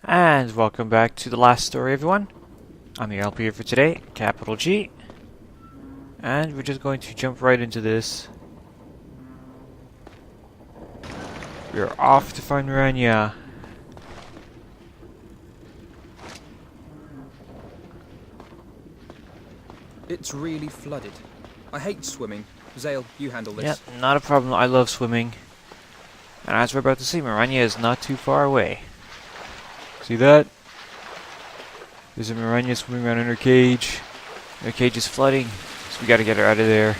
And welcome back to the last story, everyone. I'm the LP here for today, capital G. And we're just going to jump right into this. We're off to find Miranya. It's really flooded. I hate swimming. Zale, you handle this. Yep, not a problem. I love swimming. And as we're about to see, Miranya is not too far away. See that? There's a Miranya swimming around in her cage. Her cage is flooding, so we gotta get her out of there.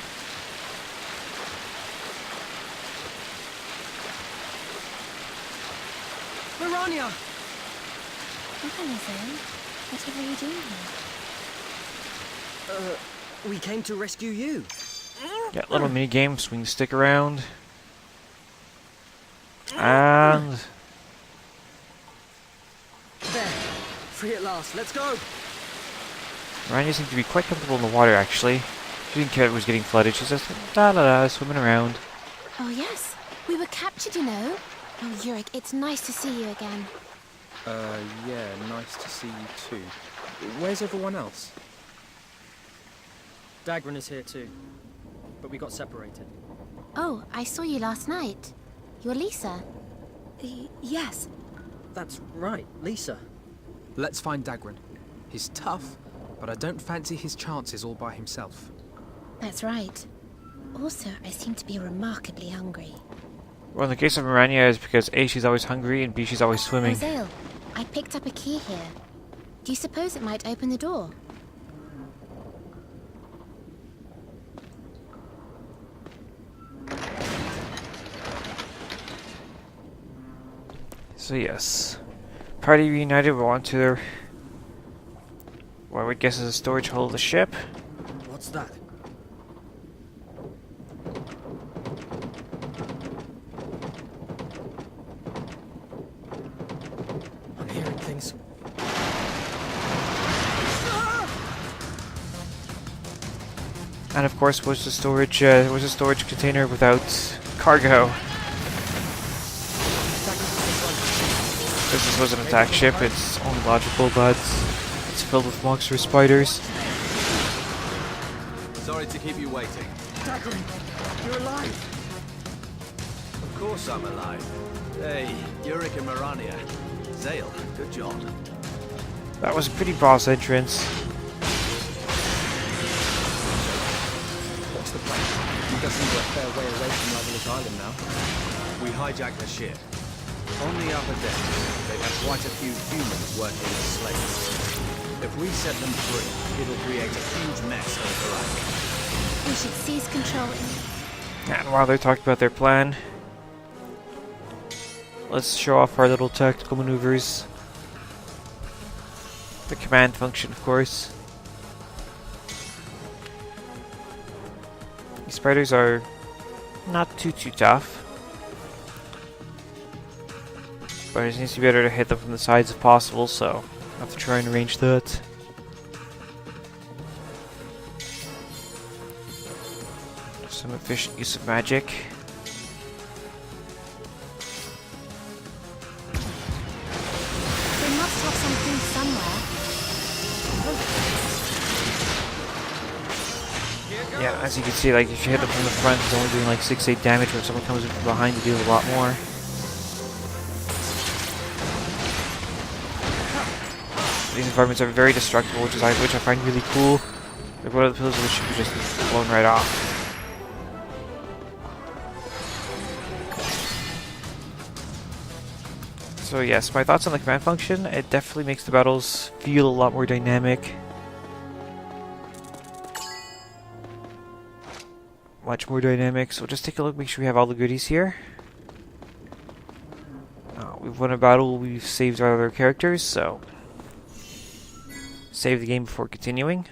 Miranya! Oh, hello, Zane. Whatever are you doing here? We came to rescue you. Yeah, little mini game, swing the stick around. And There. Free at last. Let's go. Miranya seemed to be quite comfortable in the water, actually. She didn't care it was getting flooded. She's just da-da-da, swimming around. Oh, yes. We were captured, you know. Oh, Gurack, it's nice to see you again. Yeah, nice to see you too. Where's everyone else? Dagran is here too, but we got separated. Oh, I saw you last night. You're Lisa. Yes. That's right, Lisa. Let's find Dagran. He's tough, but I don't fancy his chances all by himself. That's right. Also, I seem to be remarkably hungry. Well, in the case of Miranya, it's because A, she's always hungry, and B, she's always Oh, swimming. Zale, I picked up a key here. Do you suppose it might open the door? So yes, party reunited. We're on to their, what I would guess is a storage hold of the ship. What's that? I'm hearing things. And of course, was the storage container without cargo. This was an attack ship. It's only logical, but it's filled with monstrous spiders. Sorry to keep you waiting. Dagran, you're alive. Of course I'm alive. Hey, Gurack and Miranya. Zale, good job. That was a pretty boss entrance. What's the plan? You guys seem a fair way away from Marvelous Island now. We hijacked the ship. On the upper deck, they have quite a few humans working as slaves. If we set them free, it'll create a huge mess over us. We should seize control And while they're talking about their plan, let's show off our little tactical maneuvers. The command function, of course. These spiders are not too tough, but it needs to be better to hit them from the sides if possible, so I have to try and arrange that. Some efficient use of magic. They must have something somewhere. Yeah, as you can see, like if you hit them from the front, it's only doing like 6-8 damage, but if someone comes in from behind, you do a lot more. These environments are very destructible, which I find really cool. Like one of the pillars of the ship is just blown right off. So yes, my thoughts on the command function. It definitely makes the battles feel a lot more dynamic. Much more dynamic. So just take a look, make sure we have all the goodies here. We've won a battle, we've saved our other characters, so save the game before continuing.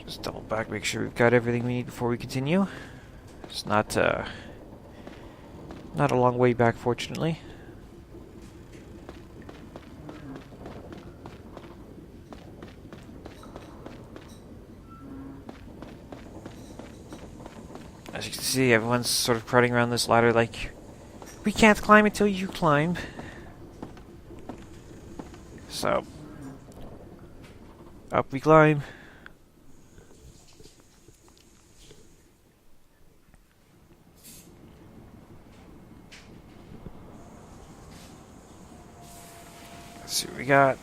Just double back, make sure we've got everything we need before we continue. It's not a long way back, fortunately. As you can see, everyone's sort of crowding around this ladder like, we can't climb until you climb. So, up we climb. Let's see what we got.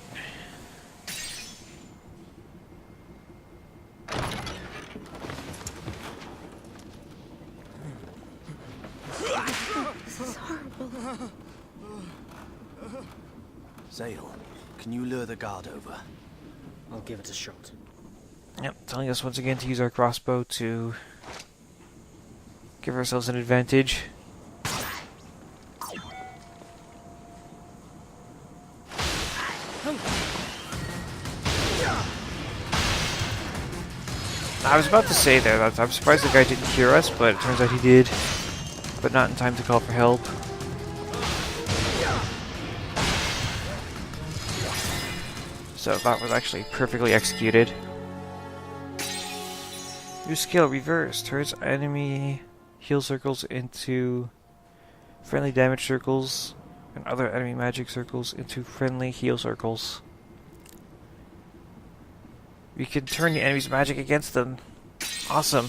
This is horrible. Zale, can you lure the guard over? I'll give it a shot. Yep, telling us once again to use our crossbow to give ourselves an advantage. I was about to say there that I'm surprised the guy didn't hear us, but it turns out he did. But not in time to call for help. So that was actually perfectly executed. New skill, reverse. Turns enemy heal circles into friendly damage circles, and other enemy magic circles into friendly heal circles. We can turn the enemy's magic against them. Awesome.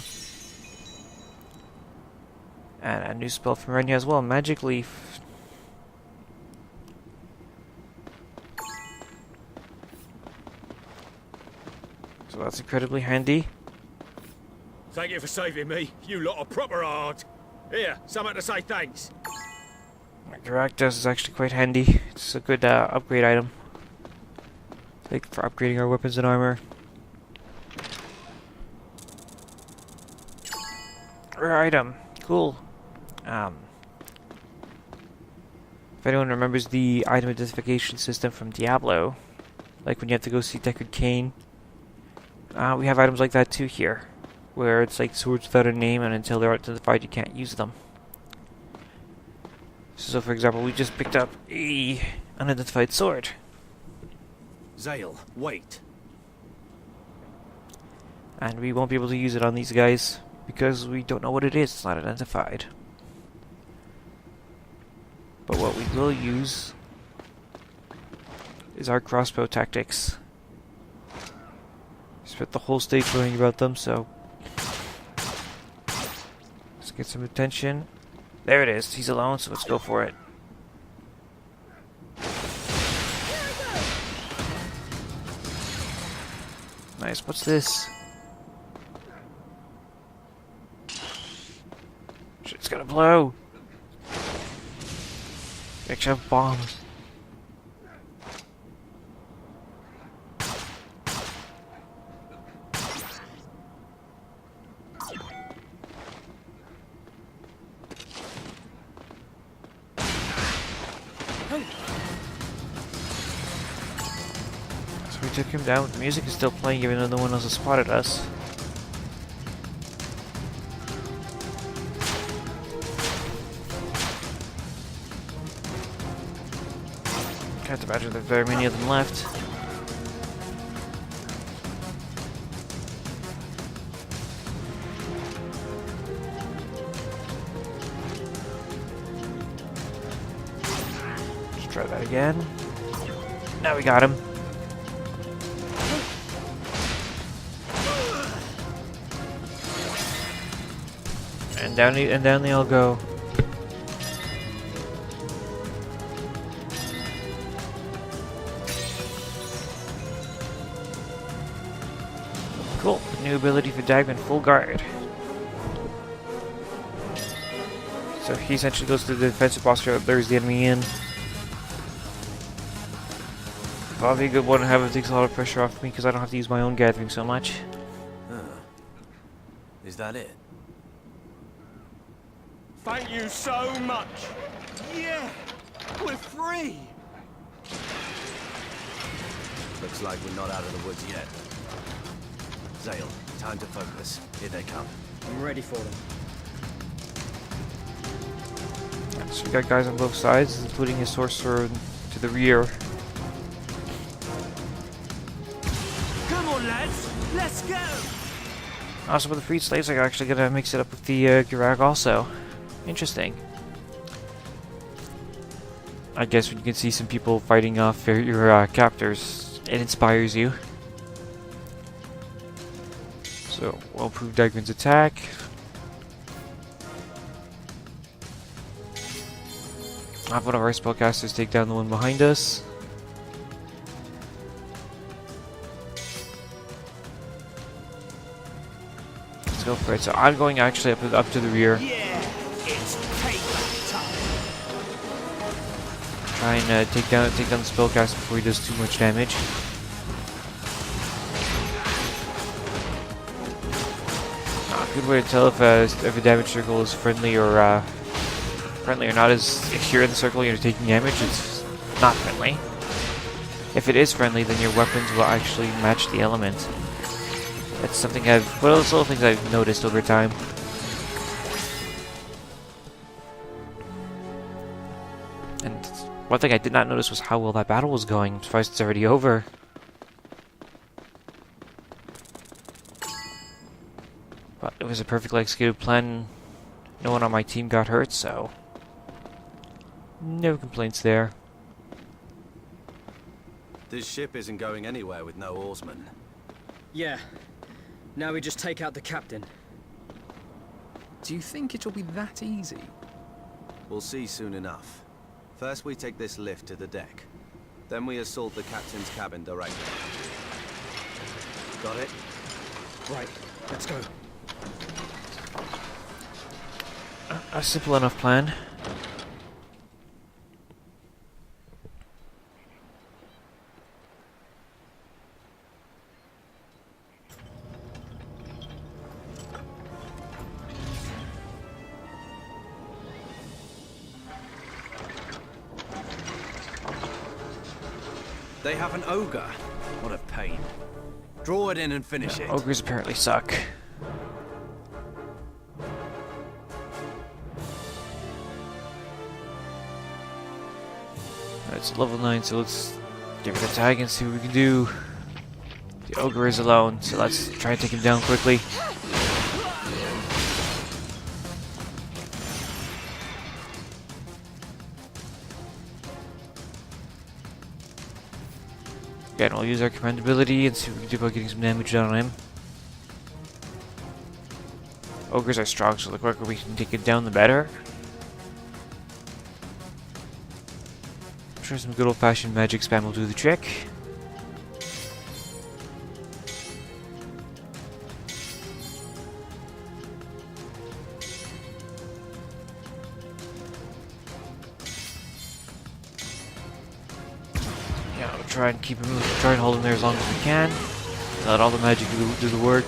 And a new spell from Renya as well, Magic Leaf. So that's incredibly handy. Thank you for saving me. You lot are proper hard. Here, something to say thanks. Gurack does is actually quite handy. It's a good upgrade item. Like for upgrading our weapons and armor. Rare item. Cool. If anyone remembers the item identification system from Diablo, like when you have to go see Deckard Cain, we have items like that too here, where it's like swords without a name, and until they're identified you can't use them. So for example, we just picked up a unidentified sword. Zale, wait. And we won't be able to use it on these guys, because we don't know what it is, it's not identified. But what we will use is our crossbow tactics. Spent the whole stage learning about them, so let's get some attention. There it is, he's alone, so let's go for it. Nice, what's this? Shit's gonna blow! Makeshift bomb. So we took him down. The music is still playing even though no one else has spotted us. Can't imagine there's very many of them left. Let's try that again. Now we got him. And down they all go. Cool. New ability for Dagman, Full Guard. So he essentially goes to the defensive posture that lures the enemy in. Probably a good one to have. It takes a lot of pressure off me because I don't have to use my own gathering so much. Is that it? Thank you so much. Yeah! We're free! Looks like we're not out of the woods yet. Zale, time to focus. Here they come. I'm ready for them. Yeah, so we got guys on both sides, including his sorcerer to the rear. Come on, lads! Let's go! Also, with the freed slaves, I'm actually gonna mix it up with the Gurack also. Interesting. I guess when you can see some people fighting off your captors, it inspires you. So, we'll improve Dagran's attack. Have one of our spellcasters take down the one behind us. Let's go for it. So I'm going actually up to the rear. Yeah, it's payback time. Try and take down the spellcaster before he does too much damage. Good way to tell if a damage circle is friendly or not is if you're in the circle and you're taking damage, it's not friendly. If it is friendly, then your weapons will actually match the element. That's something one of those little things I've noticed over time. And one thing I did not notice was how well that battle was going. I'm surprised it's already over. But it was a perfectly executed plan. No one on my team got hurt, so no complaints there. This ship isn't going anywhere with no oarsmen. Yeah. Now we just take out the captain. Do you think it'll be that easy? We'll see soon enough. First we take this lift to the deck. Then we assault the captain's cabin directly. Got it? Right, let's go. A simple enough plan. They have an ogre. What a pain. Draw it in and finish it. Ogres apparently suck. It's level 9, so let's give it a tag and see what we can do. The ogre is alone, so let's try and take him down quickly. Again, we'll use our command ability and see what we can do about getting some damage down on him. Ogres are strong, so the quicker we can take it down, the better. I'm sure some good old-fashioned magic spam will do the trick. Yeah, we'll try and keep him, try and hold him there as long as we can. Let all the magic do the work.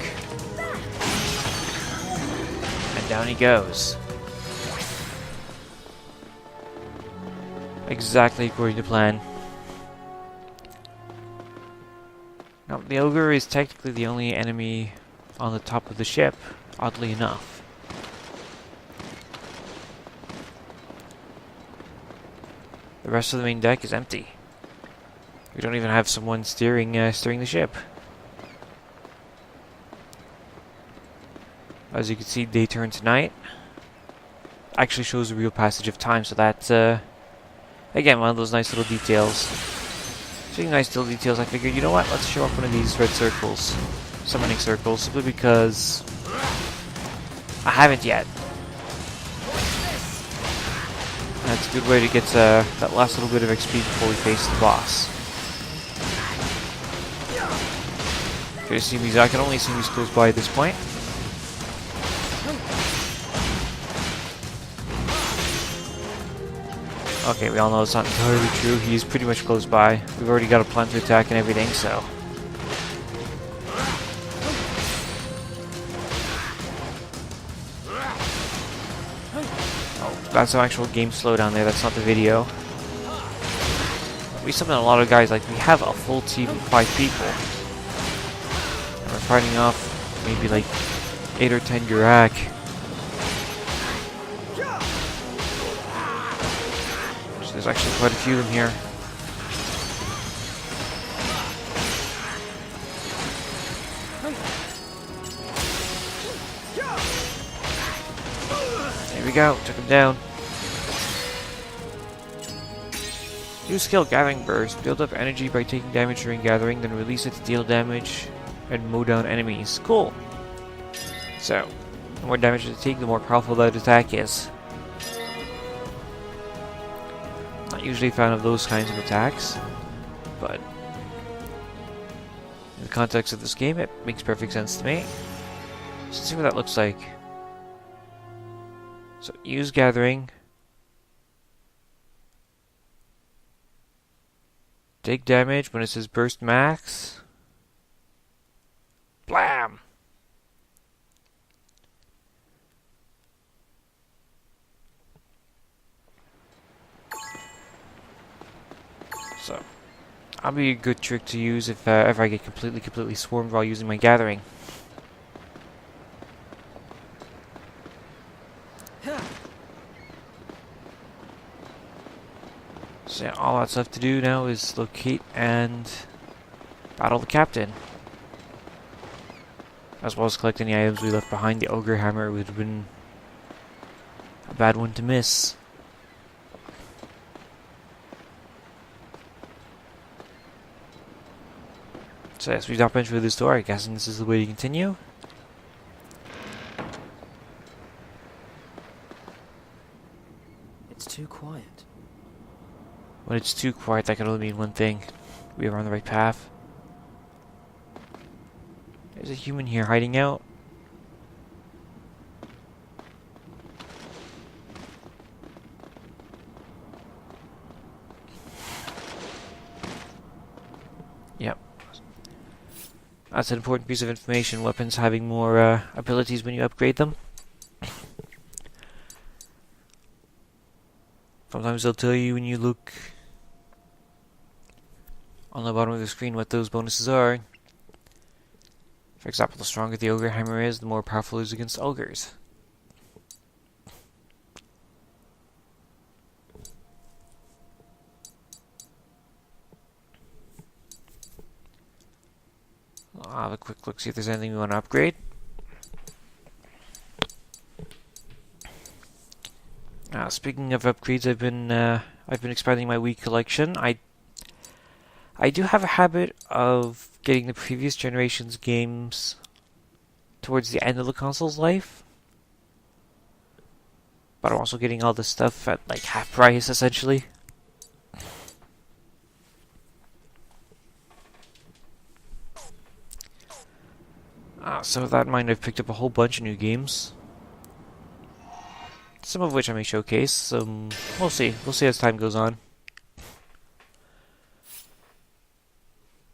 And down he goes. Exactly according to plan. Now, the ogre is technically the only enemy on the top of the ship, oddly enough. The rest of the main deck is empty. We don't even have someone steering the ship. As you can see, day turn to night. Actually shows the real passage of time, so that's again, one of those nice little details. Speaking of nice little details, I figured, you know what, let's show off one of these red circles. Summoning circles, simply because I haven't yet. That's a good way to get that last little bit of XP before we face the boss. I can only see these close by at this point. Okay, we all know it's not entirely true. He's pretty much close by. We've already got a plan to attack and everything, so. Oh, that's an actual game slowdown there. That's not the video. We summon a lot of guys. Like, we have a full team of 5 people. And we're fighting off maybe like 8 or 10 Gurack. There's actually quite a few of them here. go. Took him down. New skill, Gathering Burst. Build up energy by taking damage during gathering, then release it to deal damage and mow down enemies. Cool. So, the more damage you take, the more powerful that attack is. Not usually a fan of those kinds of attacks, but in the context of this game, it makes perfect sense to me. Let's see what that looks like. So, use Gathering. Take damage when it says burst max. Blam! So, that'll be a good trick to use if I get completely swarmed while using my gathering. So yeah, all that's left to do now is locate and battle the captain. As well as collect any items we left behind. The ogre hammer would have been a bad one to miss. So yes, we've not been through this door. I'm guessing this is the way to continue. It's too quiet. When it's too quiet, that can only mean one thing. We are on the right path. There's a human here hiding out. Yep. That's an important piece of information. Weapons having more abilities when you upgrade them. Sometimes they'll tell you when you look on the bottom of the screen what those bonuses are. For example, the stronger the ogre hammer is, the more powerful it is against ogres. I'll have a quick look, see if there's anything we want to upgrade. Speaking of upgrades, I've been expanding my Wii collection. I do have a habit of getting the previous generation's games towards the end of the console's life, but I'm also getting all this stuff at like half price, essentially. So with that in mind, I've picked up a whole bunch of new games. Some of which I may showcase. We'll see. We'll see as time goes on.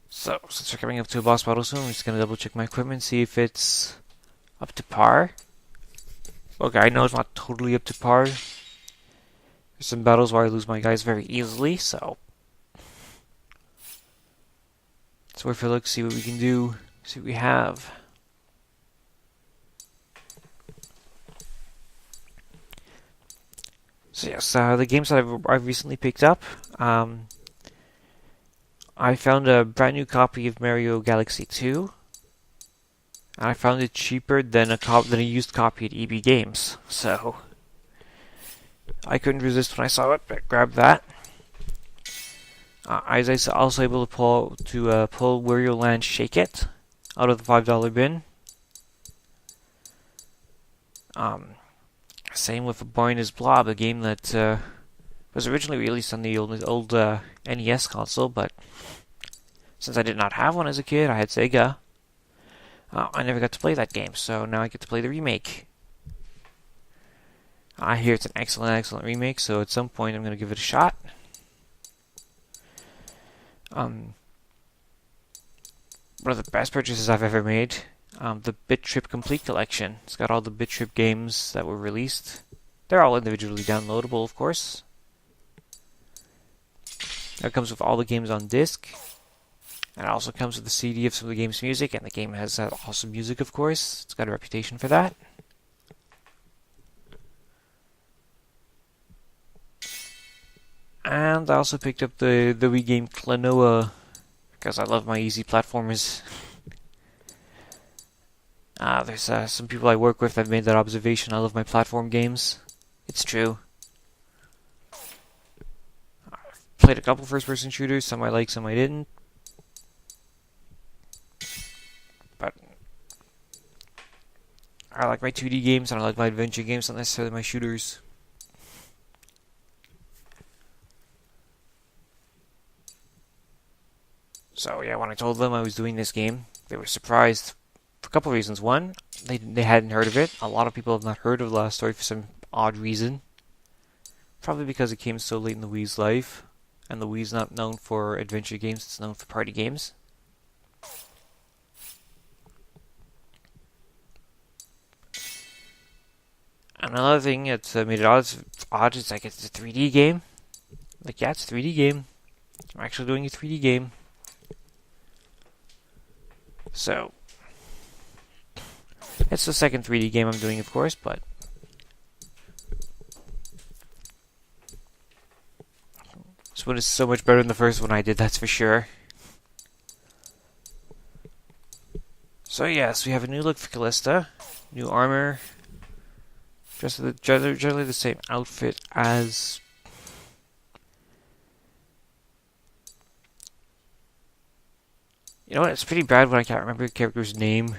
So, since we're coming up to a boss battle soon, I'm just going to double check my equipment, see if it's up to par. Okay, I know it's not totally up to par. There's some battles where I lose my guys very easily, so it's worth a look, see what we can do, see what we have. So yes, the games that I've recently picked up, I found a brand new copy of Mario Galaxy 2. And I found it cheaper than a used copy at EB Games, so I couldn't resist when I saw it, but grabbed that. I was also able to pull Wario Land Shake It out of the $5 bin. Same with A Boy and His Blob, a game that was originally released on the old NES console, but since I did not have one as a kid, I had Sega. I never got to play that game, so now I get to play the remake. I hear it's an excellent remake, so at some point I'm going to give it a shot. One of the best purchases I've ever made. The Bit Trip Complete Collection. It's got all the Bit Trip games that were released. They're all individually downloadable, of course. That comes with all the games on disc. And it also comes with the CD of some of the game's music, and the game has awesome music, of course. It's got a reputation for that. And I also picked up the Wii game Klonoa, because I love my easy platformers. There's some people I work with that made that observation. I love my platform games. It's true. I've played a couple first-person shooters. Some I liked, some I didn't. But I like my 2D games, and I like my adventure games, not necessarily my shooters. So yeah, when I told them I was doing this game, they were surprised for a couple of reasons. One, they hadn't heard of it. A lot of people have not heard of The Last Story for some odd reason. Probably because it came so late in the Wii's life, and the Wii's not known for adventure games, it's known for party games. And another thing that's made it odd is like it's a 3D game. Like, yeah, it's a 3D game. I'm actually doing a 3D game. So, it's the second 3D game I'm doing, of course, but this one is so much better than the first one I did, that's for sure. So yes, we have a new look for Callista, new armor, just generally the same outfit as you know what, it's pretty bad when I can't remember the character's name.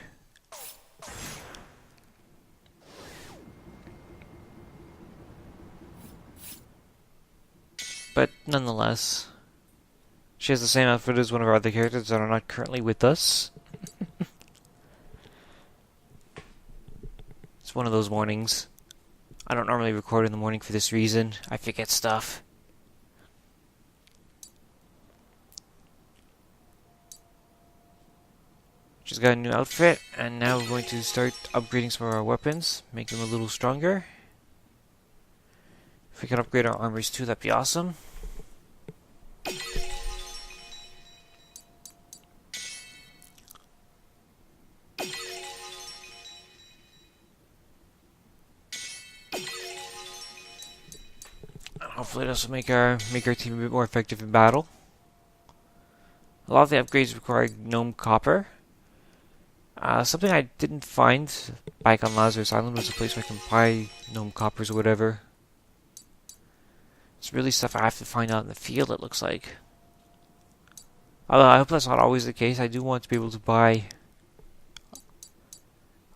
But nonetheless, she has the same outfit as one of our other characters that are not currently with us. It's one of those mornings. I don't normally record in the morning for this reason. I forget stuff. She's got a new outfit, and now we're going to start upgrading some of our weapons, make them a little stronger. If we can upgrade our armors too, that'd be awesome. And hopefully this will make our team a bit more effective in battle. A lot of the upgrades require gnome copper. Something I didn't find back on Lazarus Island was a place where I can buy gnome coppers or whatever. It's really stuff I have to find out in the field, it looks like. Although I hope that's not always the case. I do want to be able to buy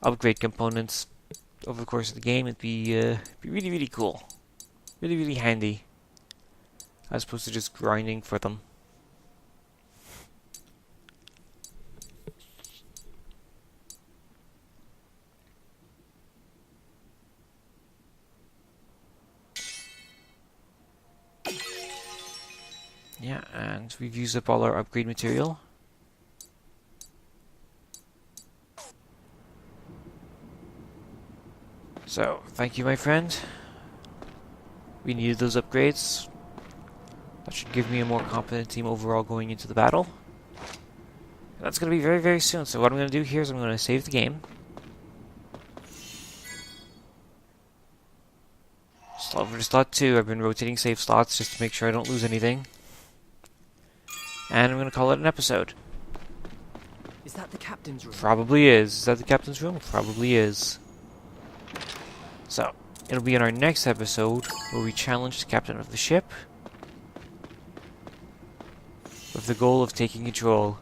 upgrade components over the course of the game. It'd be really, really cool. Really, really handy. As opposed to just grinding for them. Yeah, and we've used up all our upgrade material. So, thank you, my friend. We needed those upgrades. That should give me a more competent team overall going into the battle. And that's going to be very, very soon. So what I'm going to do here is I'm going to save the game. Slot over to slot 2. I've been rotating save slots just to make sure I don't lose anything. And I'm going to call it an episode. Is that the captain's room? Probably is. Is that the captain's room? Probably is. So, it'll be in our next episode where we challenge the captain of the ship with the goal of taking control.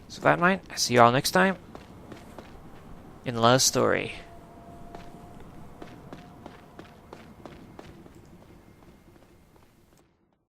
So that night, I see you all next time in The Last Story.